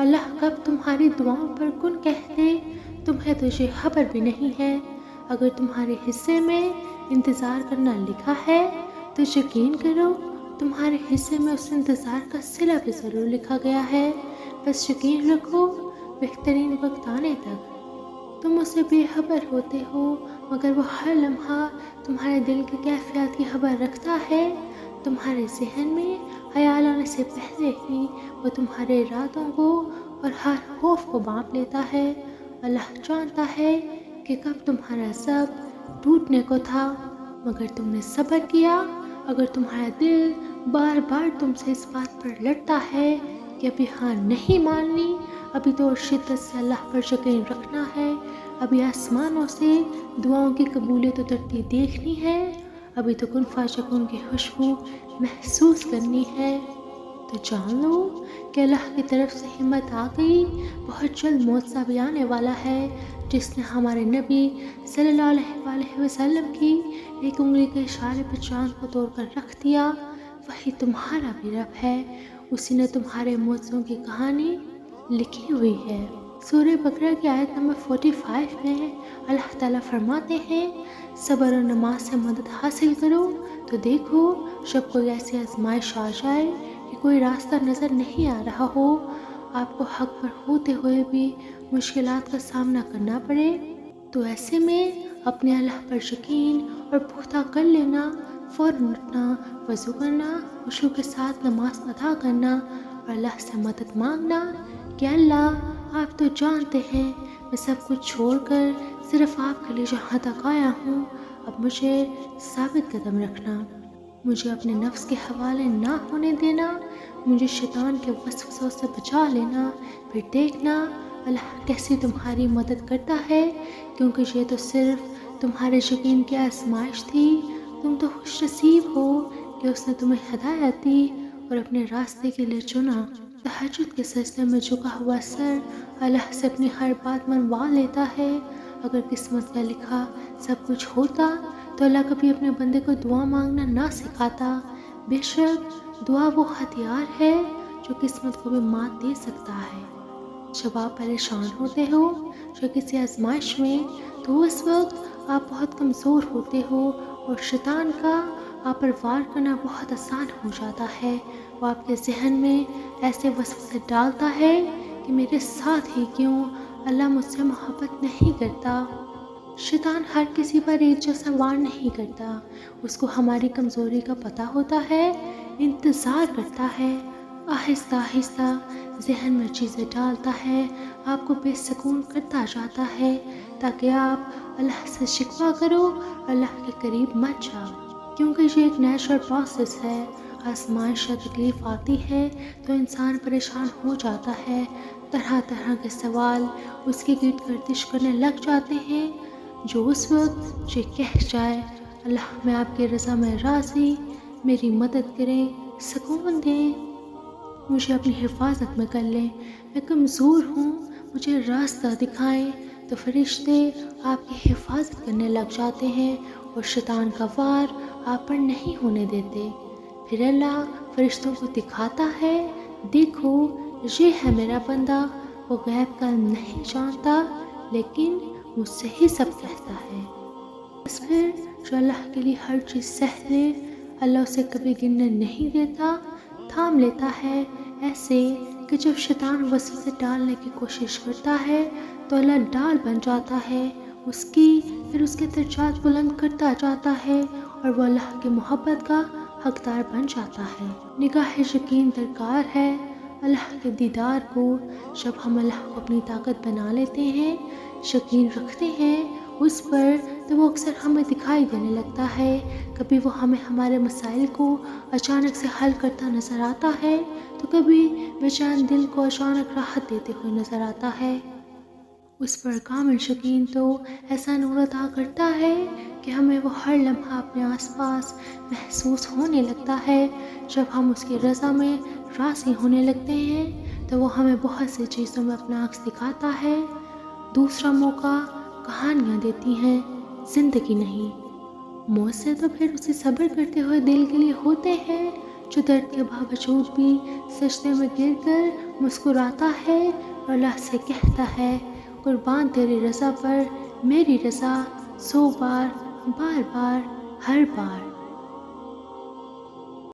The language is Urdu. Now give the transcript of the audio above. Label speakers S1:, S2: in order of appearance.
S1: اللہ کب تمہاری دعاؤں پر کن کہہ دے، تمہیں تو یہ خبر بھی نہیں ہے۔ اگر تمہارے حصے میں انتظار کرنا لکھا ہے تو یقین کرو تمہارے حصے میں اس انتظار کا صلہ بھی ضرور لکھا گیا ہے۔ بس یقین رکھو بہترین وقت آنے تک تم اسے بے خبر ہوتے ہو، مگر وہ ہر لمحہ تمہارے دل کی کیفیات کی خبر رکھتا ہے۔ تمہارے ذہن میں خیال آنے سے پہلے ہی وہ تمہارے ارادوں کو اور ہر خوف کو بانپ لیتا ہے۔ اللہ جانتا ہے کہ کب تمہارا سب ٹوٹنے کو تھا، مگر تم نے صبر کیا۔ اگر تمہارا دل بار بار تم سے اس بات پر لڑتا ہے کہ ابھی ہاں نہیں ماننی، ابھی تو اور شدت سے اللہ پر یقین رکھنا ہے، ابھی آسمانوں سے دعاؤں کی قبولیت اترتی دیکھنی ہے، ابھی تو کن فیکون کی خوشبو محسوس کرنی ہے، تو جان لو کہ اللہ کی طرف سے ہمت آ گئی۔ بہت جلد معجزہ بھی آنے والا ہے، جس نے ہمارے نبی صلی اللہ علیہ وآلہ وسلم کی ایک انگلی کے اشارے پر چاند کو توڑ کر رکھ دیا۔ وہی تمہارا بھی رب ہے، اسی نے تمہارے معجزوں کی کہانی لکھی ہوئی ہے۔ سورہ بقرہ کی آیت نمبر 45 میں اللہ تعالیٰ فرماتے ہیں، صبر اور نماز سے مدد حاصل کرو تو دیکھو جب کوئی ایسی آزمائش آ جائے کہ کوئی راستہ نظر نہیں آ رہا ہو، آپ کو حق پر ہوتے ہوئے بھی مشکلات کا سامنا کرنا پڑے، تو ایسے میں اپنے اللہ پر یقین اور پختہ کر لینا، فوراً اٹھنا، وضو کرنا، خشوع کے ساتھ نماز ادا کرنا اور اللہ سے مدد مانگنا کہ اللہ آپ تو جانتے ہیں میں سب کچھ چھوڑ کر صرف آپ کے لیے جہاں تک آیا ہوں، اب مجھے ثابت قدم رکھنا، مجھے اپنے نفس کے حوالے نہ ہونے دینا، مجھے شیطان کے وسوسوں سے بچا لینا، پھر دیکھنا اللہ کیسی تمہاری مدد کرتا ہے، کیونکہ یہ تو صرف تمہارے یقین کی آزمائش تھی۔ تم تو خوش نصیب ہو کہ اس نے تمہیں ہدایت دی اور اپنے راستے کے لیے چنا۔ تہجد کے سجدے میں جھکا ہوا سر اللہ سے اپنی ہر بات منوا لیتا ہے۔ اگر قسمت کا لکھا سب کچھ ہوتا تو اللہ کبھی اپنے بندے کو دعا مانگنا نہ سکھاتا۔ بے شک دعا وہ ہتھیار ہے جو قسمت کو بھی مات دے سکتا ہے۔ جب آپ پریشان ہوتے ہو یا کسی آزمائش میں، تو اس وقت آپ بہت کمزور ہوتے ہو اور شیطان کا آپ پر وار کرنا بہت آسان ہو جاتا ہے۔ وہ آپ کے ذہن میں ایسے وسوسے ڈالتا ہے کہ میرے ساتھ ہی کیوں، اللہ مجھ سے محبت نہیں کرتا۔ شیطان ہر کسی پر ایک جیسا وار نہیں کرتا، اس کو ہماری کمزوری کا پتہ ہوتا ہے، انتظار کرتا ہے، آہستہ آہستہ ذہن میں چیزیں ڈالتا ہے، آپ کو بے سکون کرتا جاتا ہے تاکہ آپ اللہ سے شکوہ کرو، اللہ کے قریب مت جاؤ، کیونکہ یہ ایک نیچرل پروسیس ہے۔ آزمائش یا تکلیف آتی ہے تو انسان پریشان ہو جاتا ہے، طرح طرح کے سوال اس کی گرد گردش کرنے لگ جاتے ہیں، جو اس وقت یہ کہہ جائے اللہ میں آپ کی رضا میں راضی، میری مدد کریں، سکون دیں، مجھے اپنی حفاظت میں کر لیں، میں کمزور ہوں، مجھے راستہ دکھائیں، تو فرشتے آپ کی حفاظت کرنے لگ جاتے ہیں اور شیطان کا وار آپ پر نہیں ہونے دیتے۔ پھر اللہ فرشتوں کو دکھاتا ہے، دیکھو یہ ہے میرا بندہ، وہ غیب کا علم نہیں جانتا لیکن مجھ سے ہی سب کہتا ہے۔ بس پھر جو اللہ کے لیے ہر چیز سہ لے، اللہ اسے کبھی گرنے نہیں دیتا، تھام لیتا ہے، ایسے کہ جب شیطان وسوسے ڈالنے کی کوشش کرتا ہے تو اللہ ڈال بن جاتا ہے اس کی، پھر اس کے درجات بلند کرتا جاتا ہے اور وہ اللہ کی محبت کا حقدار بن جاتا ہے۔ نگاہ یقین درکار ہے اللہ کے دیدار کو۔ جب ہم اللہ کو اپنی طاقت بنا لیتے ہیں، یقین رکھتے ہیں اس پر، تو وہ اکثر ہمیں دکھائی دینے لگتا ہے۔ کبھی وہ ہمیں ہمارے مسائل کو اچانک سے حل کرتا نظر آتا ہے، تو کبھی بے چین دل کو اچانک راحت دیتے ہوئے نظر آتا ہے۔ اس پر کامل یقین تو ایسا نور عطا کرتا ہے کہ ہمیں وہ ہر لمحہ اپنے آس پاس محسوس ہونے لگتا ہے۔ جب ہم اس کی رضا میں راضی ہونے لگتے ہیں تو وہ ہمیں بہت سی چیزوں میں اپنا عکس دکھاتا ہے۔ دوسرا موقع کہانیاں دیتی ہیں، زندگی نہیں۔ معجزے تو پھر اسی صبر کرتے ہوئے دل کے لیے ہوتے ہیں جو درد کے باوجود بھی سجدے میں گر کر مسکراتا ہے اور اللہ سے کہتا ہے قربان تیری رضا پر میری رضا، 100 بار، بار بار، ہر بار۔